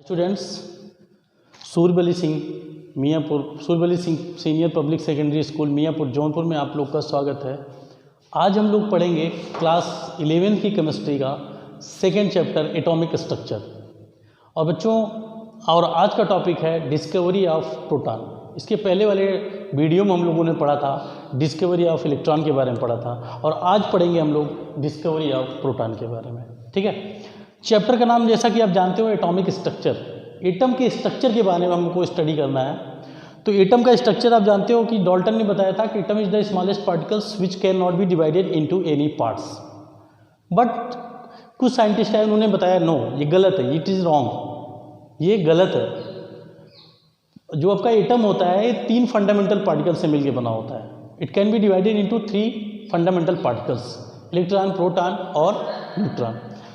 Students, Surbali Singh Miyanpur, Surbali Singh senior public secondary school Miyanpur Jaunpur में आप लोग का स्वागत है। आज हम लोग पढ़ेंगे क्लास 11 की केमिस्ट्री का सेकेंड चैप्टर एटॉमिक स्ट्रक्चर। और बच्चों, और आज का टॉपिक है डिस्कवरी ऑफ प्रोटॉन। इसके पहले वाले वीडियो में हम लोगों ने पढ़ा था डिस्कवरी ऑफ इलेक्ट्रॉन के बारे में पढ़ा था, और आज पढ़ेंगे हम लोग डिस्कवरी ऑफ प्रोटॉन के बारे में। ठीक है, चैप्टर का नाम जैसा कि आप जानते हो एटॉमिक स्ट्रक्चर। एटम के स्ट्रक्चर के बारे में हमको स्टडी करना है। तो एटम का स्ट्रक्चर आप जानते हो कि डाल्टन ने बताया था कि atom is the smallest particles which can not be divided into any parts. But कुछ साइंटिस्ट हैं, उन्होंने बताया नो, ये गलत है, इट इज़ रॉन्ग, ये गलत है। जो आपका एटम होता है ये 3 फंडामेंटल पार्टिकल से मिलकर बना होता है। It can be divided into 3 fundamental particles, electron, proton और न्यूट्रॉन।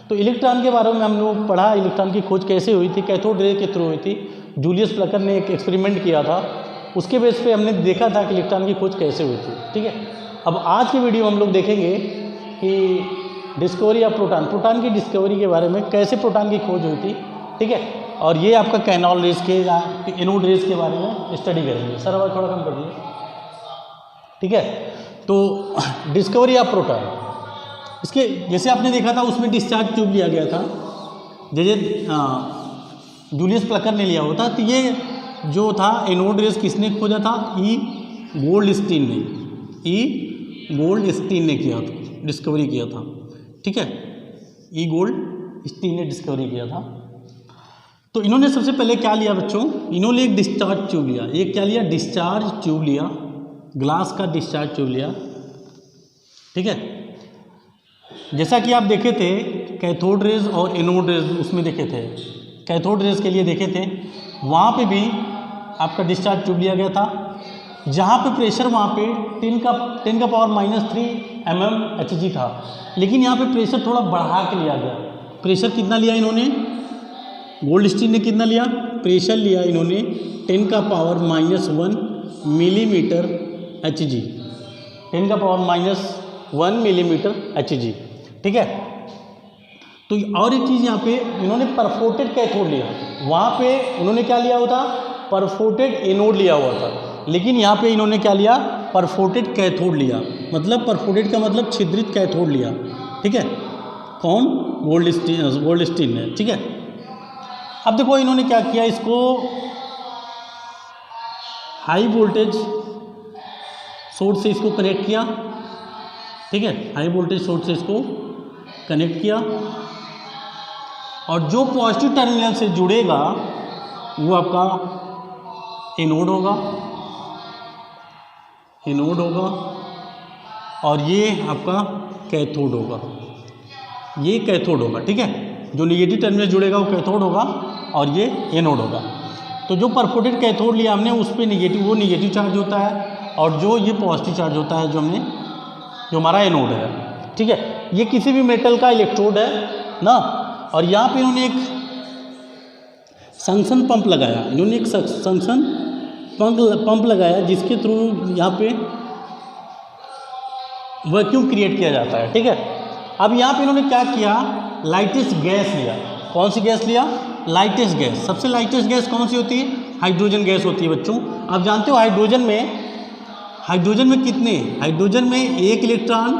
तो इलेक्ट्रॉन के बारे में हम लोग पढ़ा, इलेक्ट्रॉन की खोज कैसे हुई थी, कैथोड रे के थ्रू हुई थी। जूलियस प्लकर ने एक एक्सपेरिमेंट किया था, उसके बेस पे हमने देखा था कि इलेक्ट्रॉन की खोज कैसे हुई थी। ठीक है, अब आज की वीडियो हम लोग देखेंगे कि डिस्कवरी ऑफ प्रोटॉन, प्रोटॉन की डिस्कवरी के बारे में, कैसे प्रोटॉन की खोज हुई थी। ठीक है, और ये आपका कैनॉल रेस के या एनोड रेस के बारे में स्टडी करेंगे। सर आवाज़ थोड़ा कम कर दीजिए। ठीक है, तो डिस्कवरी ऑफ प्रोटॉन, इसके जैसे आपने देखा था उसमें डिस्चार्ज ट्यूब लिया गया था, जैसे जूलियस प्लकर ने लिया होता। तो ये जो था एनोड रेस किसने खोजा था? ई गोल्डस्टीन ने किया था, डिस्कवरी किया था। ठीक है, ई गोल्डस्टीन ने डिस्कवरी किया था। तो इन्होंने सबसे पहले क्या लिया बच्चों? इन्होंने एक डिस्चार्ज ट्यूब लिया। एक क्या लिया? डिस्चार्ज ट्यूब लिया, ग्लास का डिस्चार्ज ट्यूब लिया। ठीक है, जैसा कि आप देखे थे कैथोड रेज और एनोड रेज, उसमें देखे थे, कैथोड रेज के लिए देखे थे, वहाँ पे भी आपका डिस्चार्ज ट्यूब लिया गया था, जहाँ पे प्रेशर वहाँ पे 10 का पावर -3 mmHg था। लेकिन यहाँ पे प्रेशर थोड़ा बढ़ा के लिया गया। प्रेशर कितना लिया इन्होंने? गोल्डस्टीन ने कितना लिया? प्रेशर लिया इन्होंने 10 का पावर -1 मिलीमीटर Hg, 10 का पावर -1 मिलीमीटर Hg। ठीक है, तो और एक चीज़ यहाँ पे इन्होंने परफोर्टेड कैथोड लिया। वहाँ पे उन्होंने क्या लिया हुआ था? परफोर्टेड एनोड लिया हुआ था। लेकिन यहाँ पे इन्होंने क्या लिया? परफोर्टेड कैथोड लिया। मतलब परफोर्टेड का मतलब छिद्रित कैथोड लिया। ठीक है, कौन? गोल्डस्टीन ने। ठीक है, अब देखो इन्होंने क्या किया, इसको हाई वोल्टेज सोर्स से इसको कनेक्ट किया। ठीक है, हाई वोल्टेज सोर्स से इसको कनेक्ट किया, और जो पॉजिटिव टर्मिनल से जुड़ेगा वो आपका एनोड होगा, और ये आपका कैथोड होगा, ये कैथोड होगा। ठीक है, जो निगेटिव टर्मिनल जुड़ेगा वो कैथोड होगा और ये एनोड होगा। तो जो परफोर्टेड कैथोड लिया हमने उस पर वो निगेटिव चार्ज होता है, और जो ये पॉजिटिव चार्ज होता है जो हमारा एनोड है। ठीक है, ये किसी भी मेटल का इलेक्ट्रोड है ना। और यहाँ पे इन्होंने एक जंक्शन पंप लगाया, पंप लगाया जिसके थ्रू यहाँ पे वैक्यूम क्रिएट किया जाता है। ठीक है, अब यहाँ पे इन्होंने क्या किया? लाइटेस्ट गैस लिया। कौन सी गैस लिया? Lightest gas. सबसे लाइटेस्ट गैस कौन सी होती है? हाइड्रोजन गैस होती है बच्चों। आप जानते हो हाइड्रोजन में कितने? हाइड्रोजन में 1 इलेक्ट्रॉन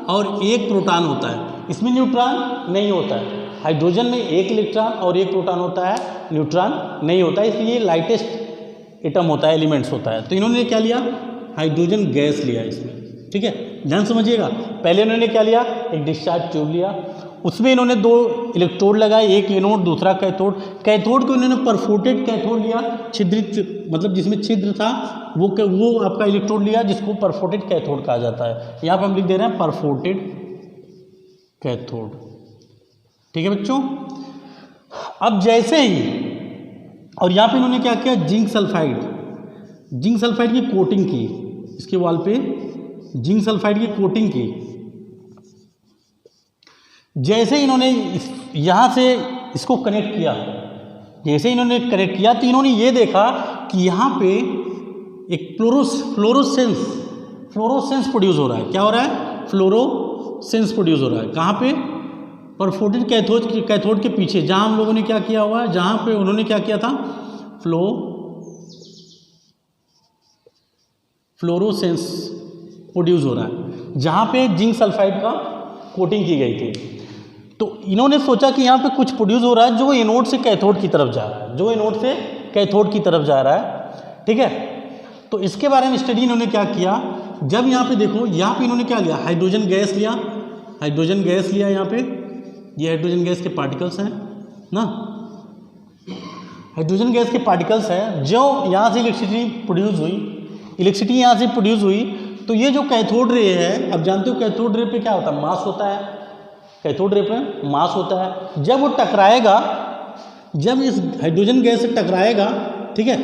और 1 प्रोटॉन होता है। इसमें न्यूट्रॉन नहीं होता है। हाइड्रोजन में 1 इलेक्ट्रॉन और 1 प्रोटॉन होता है, न्यूट्रॉन नहीं होता है, इसलिए लाइटेस्ट एटम होता है, एलिमेंट्स होता है। तो इन्होंने क्या लिया? हाइड्रोजन गैस लिया इसमें। ठीक है, ध्यान समझिएगा। पहले इन्होंने क्या लिया? एक डिस्चार्ज ट्यूब लिया, उसमें इन्होंने 2 इलेक्ट्रोड लगाए, एक एनोड दूसरा कैथोड। कैथोड को इन्होंने परफोर्टेड कैथोड लिया, छिद्रित, मतलब जिसमें छिद्र था वो आपका इलेक्ट्रोड लिया, जिसको परफोर्टेड कैथोड कहा जाता है। यहाँ पर हम लिख दे रहे हैं परफोर्टेड कैथोड। ठीक है बच्चों, अब जैसे ही, और यहाँ पे इन्होंने क्या किया? जिंक सल्फाइड की कोटिंग की, इसके वॉल पे जिंक सल्फाइड की कोटिंग की। जैसे इन्होंने यहाँ से इसको कनेक्ट किया, तो इन्होंने ये देखा कि यहाँ पे एक फ्लोरोसेंस प्रोड्यूस हो रहा है। क्या हो रहा है? फ्लोरोसेंस प्रोड्यूस हो रहा है। कहाँ पे? परफोर्टेड कैथोड के पीछे जहाँ हम लोगों ने क्या किया हुआ है, जहाँ पे उन्होंने क्या किया था, फ्लोरोसेंस प्रोड्यूस हो रहा है, जहाँ पे जिंक सल्फाइड का कोटिंग की गई थी। तो इन्होंने सोचा कि यहाँ पे कुछ प्रोड्यूस हो रहा है जो एनोड से कैथोड की तरफ जा रहा है, जो एनोड से कैथोड की तरफ जा रहा है, ठीक है। तो इसके बारे में स्टडी इन्होंने क्या किया, जब यहाँ पे देखो, यहाँ पे इन्होंने क्या लिया, हाइड्रोजन गैस लिया, हाइड्रोजन गैस लिया, यहाँ पे ये हाइड्रोजन गैस के पार्टिकल्स हैं ना, हाइड्रोजन गैस के पार्टिकल्स हैं। जो यहाँ से इलेक्ट्रिसिटी प्रोड्यूस हुई, इलेक्ट्रिसिटी यहाँ से प्रोड्यूस हुई, तो ये जो कैथोड रे है, अब जानते हो कैथोड रे पे क्या होता है, मास होता है, कैथोड रे पे मास होता है। जब वो टकराएगा, जब इस हाइड्रोजन गैस से टकराएगा, ठीक है,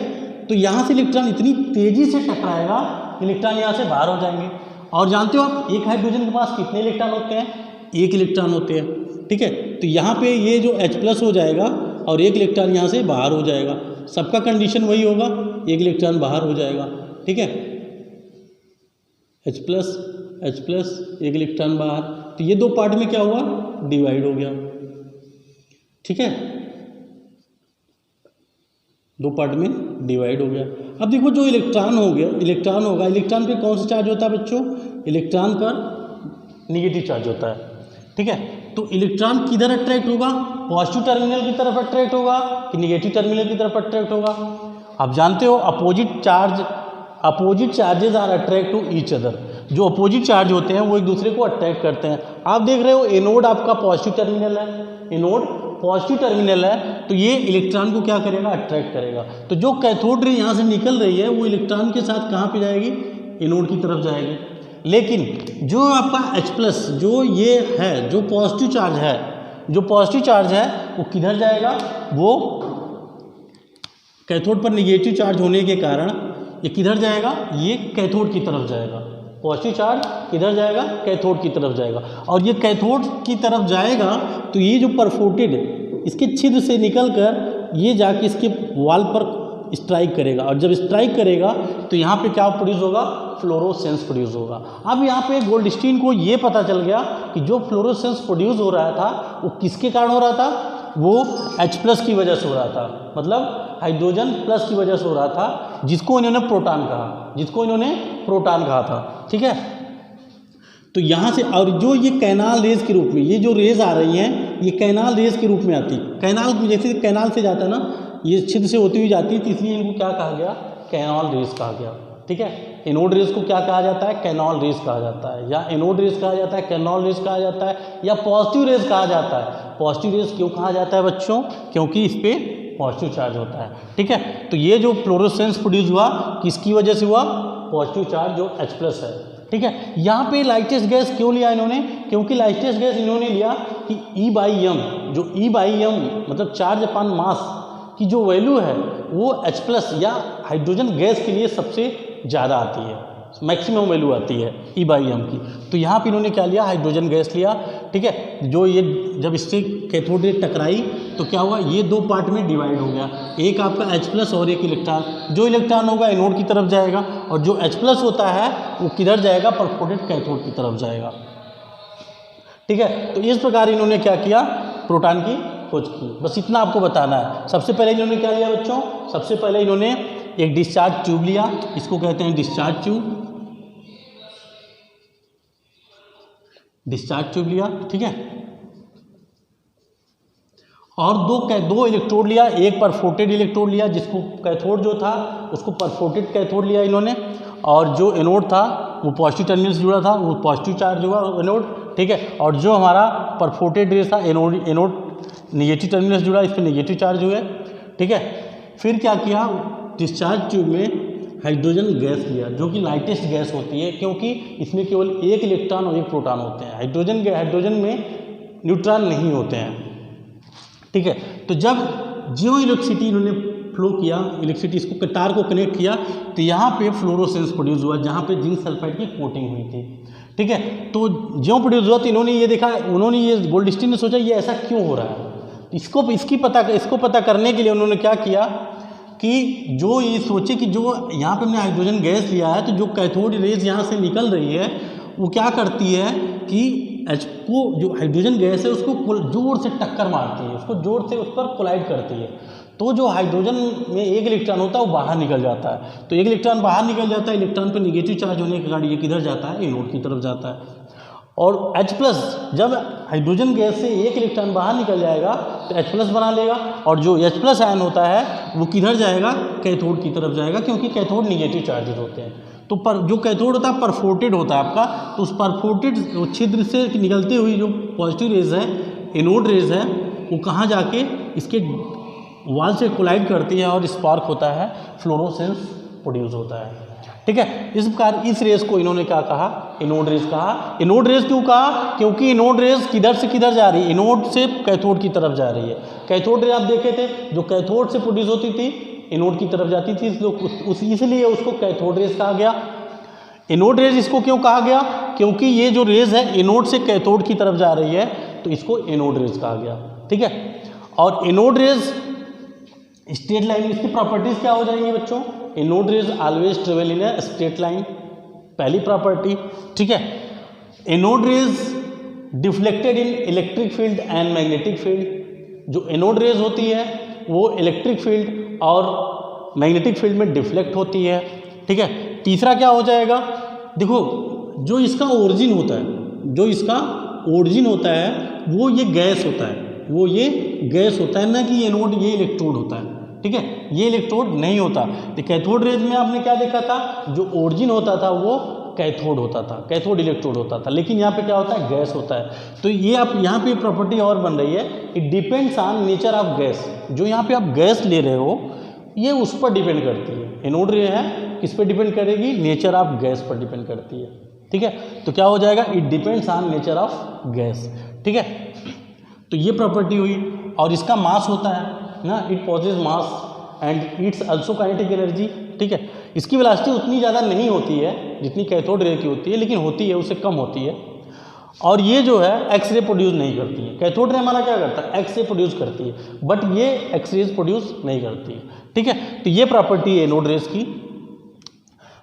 तो यहाँ से इलेक्ट्रॉन इतनी तेजी से टकराएगा, इलेक्ट्रॉन यहाँ से बाहर हो जाएंगे। और जानते हो आप एक हाइड्रोजन के पास कितने इलेक्ट्रॉन होते हैं, एक इलेक्ट्रॉन होते हैं, ठीक है। तो यहाँ पे ये जो H+ हो जाएगा और एक इलेक्ट्रॉन यहाँ से बाहर हो जाएगा, सबका कंडीशन वही होगा, एक इलेक्ट्रॉन बाहर हो जाएगा, ठीक है, H+, एक इलेक्ट्रॉन बाहर। तो ये दो पार्ट में क्या हुआ, डिवाइड हो गया, ठीक है, दो पार्ट में डिवाइड हो गया। अब देखो जो इलेक्ट्रॉन हो गया, इलेक्ट्रॉन होगा, इलेक्ट्रॉन पे कौन सा चार्ज होता है बच्चों, इलेक्ट्रॉन पर नेगेटिव चार्ज होता है, ठीक है। तो इलेक्ट्रॉन किधर अट्रैक्ट होगा, पॉजिटिव टर्मिनल की तरफ अट्रैक्ट होगा कि नेगेटिव टर्मिनल की तरफ अट्रैक्ट होगा। आप जानते हो opposite charges are attract to each other, जो अपोजिट चार्ज होते हैं वो एक दूसरे को अट्रैक्ट करते हैं। आप देख रहे हो एनोड आपका पॉजिटिव टर्मिनल है, एनोड पॉजिटिव टर्मिनल है, तो ये इलेक्ट्रॉन को क्या करेगा, अट्रैक्ट करेगा। तो जो कैथोड रे यहाँ से निकल रही है वो इलेक्ट्रॉन के साथ कहाँ पे जाएगी, एनोड की तरफ जाएगी। लेकिन जो आपका H+, जो ये है, जो पॉजिटिव चार्ज है, जो पॉजिटिव चार्ज है वो किधर जाएगा, वो कैथोड पर नेगेटिव चार्ज होने के कारण ये किधर जाएगा, ये कैथोड की तरफ जाएगा। पॉजिटिव चार्ज किधर जाएगा, कैथोड की तरफ जाएगा। और ये कैथोड की तरफ जाएगा तो ये जो परफोर्टेड इसके छिद्र से निकलकर ये जाके इसके वॉल पर स्ट्राइक करेगा, और जब स्ट्राइक करेगा तो यहाँ पे क्या प्रोड्यूस होगा, फ्लोरोसेंस प्रोड्यूस होगा। अब यहाँ पे गोल्डस्टीन को ये पता चल गया कि जो फ्लोरोसेंस प्रोड्यूस हो रहा था वो किसके कारण हो रहा था, वो H+ की वजह से हो रहा था, मतलब हाइड्रोजन प्लस की वजह से हो रहा था, जिसको इन्होंने प्रोटॉन कहा, जिसको इन्होंने प्रोटॉन कहा था, ठीक है। तो यहाँ से, और जो ये कैनाल रेज के रूप में, ये जो रेज आ रही हैं ये कैनाल रेज के रूप में आती, कैनाल जैसे कैनाल से जाता है ना, ये छिद्र से होती हुई जाती है, तो इसलिए इनको क्या कहा गया, कैनाल रेज कहा गया, ठीक है। एनोड रेज को क्या कहा जाता है, कैनाल रेज कहा जाता है, या एनोड रेज कहा जाता है, कैनाल रेज कहा जाता है, या पॉजिटिव रेज कहा जाता है। पॉजिटिव रेज क्यों कहा जाता है बच्चों, क्योंकि इस पे पॉजिटिव चार्ज होता है, ठीक है। तो ये जो फ्लोरोसेंस प्रोड्यूस हुआ किसकी वजह से हुआ, पॉजिटिव चार्ज जो H+ है, ठीक है। यहाँ पे लाइटेस्ट गैस क्यों लिया इन्होंने, क्योंकि लाइटेस्ट गैस इन्होंने लिया कि E/m, जो E/m मतलब चार्ज अपॉन मास की जो वैल्यू है वो H+ या हाइड्रोजन गैस के लिए सबसे ज़्यादा आती है, मैक्सिमम वैल्यू आती है E/m की। तो यहाँ पे इन्होंने क्या लिया, हाइड्रोजन गैस लिया, ठीक है। जो ये जब इससे कैथोड रे टकराई तो क्या हुआ, ये दो पार्ट में डिवाइड हो गया, एक आपका H+ और एक इलेक्ट्रॉन। जो इलेक्ट्रॉन होगा एनोड की तरफ जाएगा, और जो H+ होता है वो किधर जाएगा, परफोर्टेड कैथोड की तरफ जाएगा, ठीक है। तो इस प्रकार इन्होंने क्या किया, प्रोटॉन की खोज की। बस इतना आपको बताना है। सबसे पहले इन्होंने क्या लिया बच्चों, सबसे पहले इन्होंने एक डिस्चार्ज ट्यूब लिया, इसको कहते हैं डिस्चार्ज ट्यूब, डिस्चार्ज ट्यूब लिया, ठीक है। और दो इलेक्ट्रोड लिया, एक परफोर्टेड इलेक्ट्रोड लिया, जिसको कैथोड जो था उसको परफोर्टेड कैथोड लिया इन्होंने, और जो एनोड था वो पॉजिटिव टर्मिनल से जुड़ा था, वो पॉजिटिव चार्ज हुआ एनोड, ठीक है। और जो हमारा परफोर्टेड रेस था, एनोड नेगेटिव टर्मिनल से जुड़ा, इस पर नेगेटिव चार्ज हुए, ठीक है। फिर क्या किया, डिस्चार्ज ट्यूब में हाइड्रोजन गैस लिया, जो कि लाइटेस्ट गैस होती है, क्योंकि इसमें केवल एक इलेक्ट्रॉन और एक प्रोटॉन होते हैं। हाइड्रोजन में न्यूट्रॉन नहीं होते हैं, ठीक है। तो जब जो इलेक्ट्रिसिटी इन्होंने फ्लो किया, इलेक्ट्रिसिटी इसको तार को कनेक्ट किया, तो यहाँ पे फ्लोरोसेंस प्रोड्यूस हुआ, जहाँ पे जिंक सल्फाइड की कोटिंग हुई थी, ठीक है। तो जो प्रोड्यूस हुआ तो इन्होंने ये देखा, उन्होंने ये गोल्डस्टीन ने सोचा ये ऐसा क्यों हो रहा है। इसको पता करने के लिए उन्होंने क्या किया कि जो ये सोचे कि जो यहाँ पे हमने हाइड्रोजन गैस लिया है, तो जो कैथोड रेज यहाँ से निकल रही है वो क्या करती है कि एच को जो हाइड्रोजन गैस है उसको जोर से टक्कर मारती है, उसको जोर से उस पर कोलाइड करती है, तो जो हाइड्रोजन में एक इलेक्ट्रॉन होता है वो बाहर निकल जाता है। तो एक इलेक्ट्रॉन बाहर निकल जाता है, इलेक्ट्रॉन पर निगेटिव चार्ज होने के कारण ये किधर जाता है, एनोड की तरफ जाता है। और H+, जब हाइड्रोजन गैस से एक इलेक्ट्रॉन बाहर निकल जाएगा तो H+ बना लेगा, और जो H+ आयन होता है वो किधर जाएगा, कैथोड की तरफ जाएगा, क्योंकि कैथोड निगेटिव चार्जेस होते हैं। तो जो कैथोड होता है परफोर्टेड होता है आपका, तो उस परफोर्टेड छिद्र से निकलती हुई जो पॉजिटिव रेज है, एनोड रेज है, वो कहाँ जाके इसके वॉल से कोलाइड करती है और स्पार्क होता है, फ्लोरोसेंस प्रोड्यूस होता है। ठीक है, इस प्रकार इस रेस को इन्होंने क्या कहा, एनोड रेस कहा। एनोड रेस क्यों कहा, क्योंकि एनोड रेस किधर से किधर जा रही है, एनोड से कैथोड की तरफ जा रही है। कैथोड रे आप देखे थे, जो कैथोड से प्रोड्यूस होती थी एनोड की तरफ जाती थी, इसलिए उसको कैथोड रेस कहा गया। एनोड रेज इसको क्यों कहा गया, क्योंकि ये जो रेज है एनोड से कैथोड की तरफ जा रही है, तो इसको एनोड रेज कहा गया। ठीक है, और एनोड रेज स्ट्रेट लाइन, इसकी प्रॉपर्टीज क्या हो जाएंगी बच्चों, anode rays always travel in a straight line, पहली प्रॉपर्टी। ठीक है, anode rays deflected in electric field and magnetic field, जो एनोड रेज होती है वो इलेक्ट्रिक फील्ड और मैग्नेटिक फील्ड में डिफ्लेक्ट होती है। ठीक है, तीसरा क्या हो जाएगा, देखो जो इसका ओरिजिन होता है, जो इसका ओरिजिन होता है वो ये गैस होता है, वो ये गैस होता है, ना कि ये एनोड, ये इलेक्ट्रोड होता है। ठीक है, ये इलेक्ट्रोड नहीं होता। तो कैथोड रेज में आपने क्या देखा था, जो ओरिजिन होता था वो कैथोड होता था, कैथोड इलेक्ट्रोड होता था, लेकिन यहाँ पे क्या होता है, गैस होता है। तो ये आप यहाँ पे प्रॉपर्टी और बन रही है, it depends on nature of gas. जो यहाँ पे आप गैस ले रहे हो ये उस पर डिपेंड करती है, एनोड रे है किस पर डिपेंड करेगी, नेचर ऑफ गैस पर डिपेंड करती है। ठीक है, तो क्या हो जाएगा, it depends on nature of gas. ठीक है, तो ये प्रॉपर्टी हुई, और इसका मास होता है ना, it possesses mass and it's also kinetic energy. ठीक है, इसकी वेलोसिटी उतनी ज़्यादा नहीं होती है जितनी कैथोड रे की होती है, लेकिन होती है, उससे कम होती है। और ये जो है एक्स रे प्रोड्यूस नहीं करती है। कैथोड रे हमारा क्या करता है, एक्स रे प्रोड्यूस करती है, बट ये एक्स रेज प्रोड्यूस नहीं करती है। ठीक है, तो ये प्रॉपर्टी है एनोड रेज की।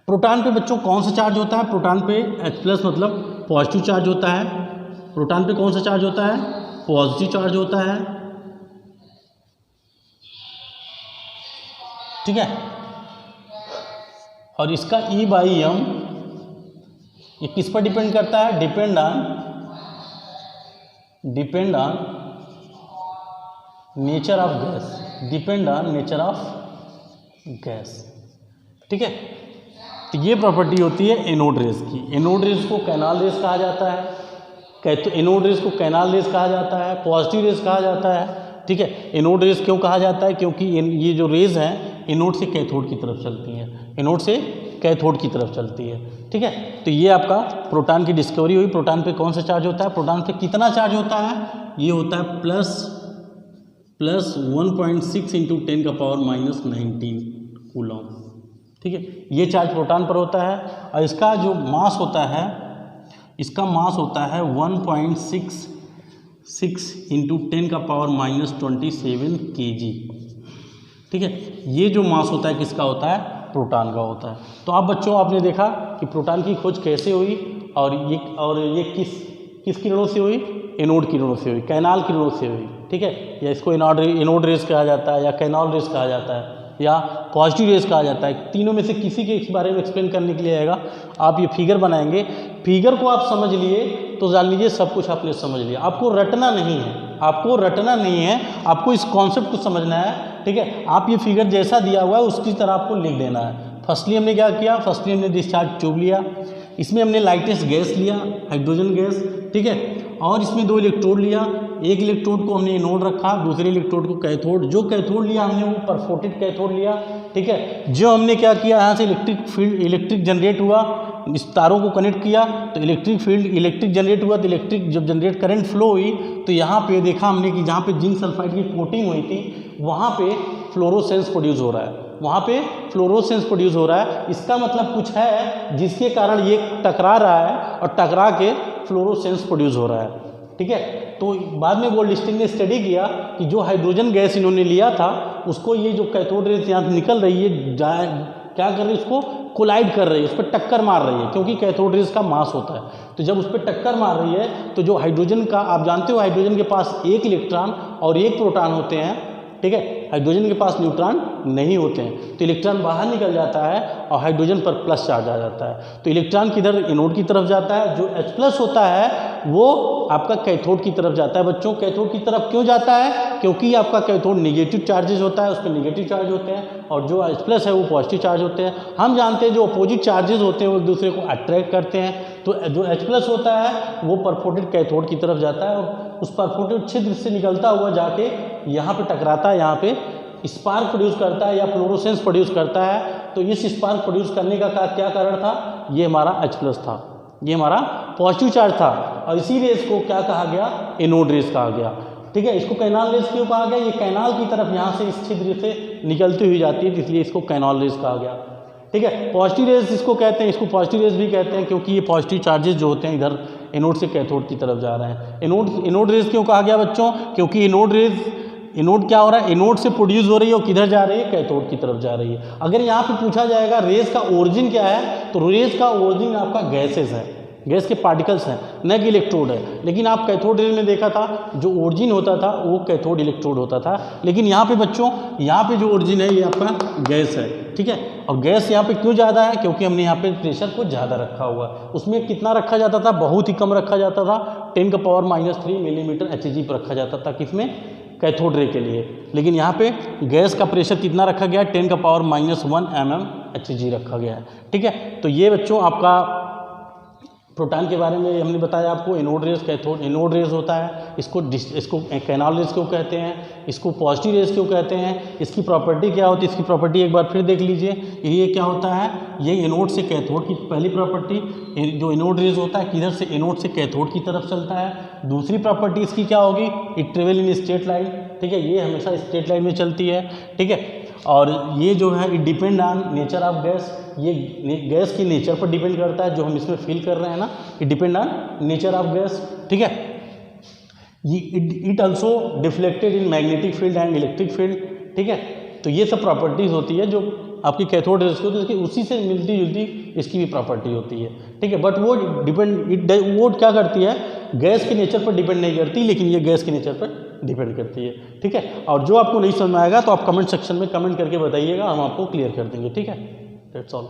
प्रोटॉन पे बच्चों कौन सा चार्ज होता है, प्रोटॉन पे H+ मतलब पॉजिटिव चार्ज होता है। प्रोटॉन पे कौन सा चार्ज होता है, पॉजिटिव चार्ज होता है। ठीक है, और इसका E/m ये किस पर डिपेंड करता है, depend on nature of gas, depend on nature of gas. ठीक है, तो ये प्रॉपर्टी होती है एनोड रेज की। एनोड रेज को कैनाल रेज कहा जाता है, तो एनोड रेज को कैनाल रेज कहा जाता है, पॉजिटिव रेज कहा जाता है। ठीक है, एनोड रेज क्यों कहा जाता है, क्योंकि ये जो रेज हैं एनोड से कैथोड की तरफ चलती हैं, एनोड से कैथोड की तरफ चलती है। ठीक है, तो ये आपका प्रोटॉन की डिस्कवरी हुई। प्रोटॉन पे कौन सा चार्ज होता है, प्रोटॉन पे कितना चार्ज होता है, ये होता है प्लस 1.6 इंटू 10⁻⁻19 कूलम। ठीक है, ये चार्ज प्रोटॉन पर होता है, और इसका जो मास होता है, इसका मास होता है 1.66 इंटू 10⁻⁻27 kg। ठीक है, ये जो मास होता है किसका होता है, प्रोटॉन का होता है। तो आप बच्चों आपने देखा कि प्रोटॉन की खोज कैसे हुई, और ये किस किरणों से हुई, एनोड किरणों से हुई, कैनाल किरणों से हुई। ठीक है, या इसको एनोड रेज कहा जाता है, या कैनाल रेज कहा जाता है, या पॉजिटिव रेज कहा जाता है। तीनों में से किसी के इस बारे में एक्सप्लेन करने के लिए आएगा। आप ये फिगर बनाएंगे, फिगर को आप समझ लिए तो जान लीजिए सब कुछ आपने समझ लिया। आपको रटना नहीं है, आपको रटना नहीं है, आपको इस कॉन्सेप्ट को समझना है। ठीक है, आप ये फिगर जैसा दिया हुआ है उसकी तरह आपको लिख देना है। फर्स्टली हमने क्या किया, फर्स्टली हमने डिस्चार्ज ट्यूब लिया, इसमें हमने लाइटेस्ट गैस लिया, हाइड्रोजन गैस। ठीक है, और इसमें 2 इलेक्ट्रोड लिया, एक इलेक्ट्रोड को हमने एनोड रखा, दूसरे इलेक्ट्रोड को कैथोड। जो कैथोड लिया हमने वो परफोर्टेड कैथोड लिया। ठीक है, जो हमने क्या किया, यहाँ से इलेक्ट्रिक जनरेट हुआ, इस तारों को कनेक्ट किया तो इलेक्ट्रिक जनरेट हुआ। तो इलेक्ट्रिक जब जनरेट करंट फ्लो हुई तो यहाँ पे देखा हमने कि जहाँ पे जिंक सल्फाइड की कोटिंग हुई थी वहाँ पे फ्लोरोसेंस प्रोड्यूस हो रहा है, वहाँ पे फ्लोरोसेंस प्रोड्यूस हो रहा है। इसका मतलब कुछ है जिसके कारण ये टकरा रहा है और टकरा के फ्लोरोसेंस प्रोड्यूस हो रहा है। ठीक है, तो बाद में गोल्डस्टीन ने स्टडी किया कि जो हाइड्रोजन गैस इन्होंने लिया था उसको ये जो कैथोड रेज यहाँ से निकल रही है क्या कर रही है, उसको कोलाइड कर रही है, उस पर टक्कर मार रही है, क्योंकि कैथोड रेज का मास होता है। तो जब उस पर टक्कर मार रही है तो जो हाइड्रोजन का, आप जानते हो हाइड्रोजन के पास एक इलेक्ट्रॉन और एक प्रोटॉन होते हैं, ठीक है, हाइड्रोजन के पास न्यूट्रॉन नहीं होते हैं। तो इलेक्ट्रॉन बाहर निकल जाता है और हाइड्रोजन पर प्लस चार्ज आ जाता है। तो इलेक्ट्रॉन किधर, एनोड की तरफ जाता है, जो H+ होता है वो आपका कैथोड की तरफ जाता है। बच्चों कैथोड की तरफ क्यों जाता है? क्योंकि आपका कैथोड नेगेटिव चार्जेस होता है, उस पर नेगेटिव चार्ज होते हैं, और जो H+ है वो पॉजिटिव चार्ज होते हैं। हम जानते हैं जो अपोजिट चार्जेस होते हैं वो एक दूसरे को अट्रैक्ट करते हैं। तो जो H+ होता है वो परफोर्टेड कैथोड की तरफ जाता है और उस परफोर्टेड छिद्र से निकलता हुआ जाके यहाँ पे टकराता है, यहाँ पे स्पार्क प्रोड्यूस करता है या फ्लोरोसेंस प्रोड्यूस करता है। तो इस स्पार्क प्रोड्यूस करने का क्या कारण था? ये हमारा H+ था, ये हमारा पॉजिटिव चार्ज था, और इसी रेस को क्या कहा गया? एनोड रेस कहा गया। ठीक है, इसको कैनाल रेस क्यों कहा गया? ये कैनाल की तरफ यहाँ से इस छिद्र से निकलती हुई जाती है, इसलिए इसको कैनाल रेस कहा गया। ठीक है, पॉजिटिव रेस इसको कहते हैं, इसको पॉजिटिव रेस भी कहते हैं, क्योंकि ये पॉजिटिव चार्जेस जो होते हैं इधर एनोड से कैथोड की तरफ जा रहे हैं। एनोड रेस क्यों कहा गया बच्चों? क्योंकि एनोड क्या हो रहा है? एनोड से प्रोड्यूस हो रही है और किधर जा रही है? कैथोड की तरफ जा रही है। अगर यहाँ पे पूछा जाएगा रेस का ओरिजिन क्या है, तो रेस का ओरिजिन आपका गैसेस है, गैस के पार्टिकल्स हैं, न कि इलेक्ट्रोड है। लेकिन आप कैथोड रेस में देखा था जो ओरिजिन होता था वो कैथोड इलेक्ट्रोड होता था। लेकिन यहाँ पे बच्चों, यहाँ पे जो ओरिजिन है ये आपका गैस है। ठीक है, और गैस यहाँ पे क्यों ज़्यादा है? क्योंकि हमने यहाँ पे प्रेशर को ज़्यादा रखा हुआ है। उसमें कितना रखा जाता था? बहुत ही कम रखा जाता था, 10⁻³ मिलीमीटर Hg पर रखा जाता था। किसमें? कैथोड रे के लिए। लेकिन यहाँ पे गैस का प्रेशर कितना रखा गया है? 10⁻⁻1 mm Hg रखा गया है। ठीक है, तो ये बच्चों आपका प्रोटॉन के बारे में हमने बताया आपको। Anode rays, cathode, anode rays होता है, इसको कैनाल रेस क्यों कहते हैं, इसको पॉजिटिव रेस क्यों कहते हैं, इसकी प्रॉपर्टी क्या होती है, इसकी प्रॉपर्टी एक बार फिर देख लीजिए। ये क्या होता है? ये एनोड से कैथोड की पहली प्रॉपर्टी, जो एनोड रेस होता है किधर से? एनोड से कैथोड की तरफ चलता है। दूसरी प्रॉपर्टी इसकी क्या होगी? It travel in straight line. ठीक है, ये हमेशा स्ट्रेट लाइन में चलती है। ठीक है, और ये जो है it depend on nature of gas, ये गैस की नेचर पर डिपेंड करता है, जो हम इसमें फील कर रहे हैं ना, it depend on nature of gas. ठीक है, it also deflected in magnetic field and electric field. ठीक है, तो ये सब प्रॉपर्टीज होती है जो आपकी कैथोड रेस को, तो उसी से मिलती जुलती इसकी भी प्रॉपर्टी होती है। ठीक है, बट वो वो क्या करती है? गैस के नेचर पर डिपेंड नहीं करती, लेकिन ये गैस के नेचर पर डिपेंड करती है। ठीक है, और जो आपको नहीं समझ में आएगा तो आप कमेंट सेक्शन में कमेंट करके बताइएगा, हम आपको क्लियर कर देंगे। ठीक है, दैट्स ऑल।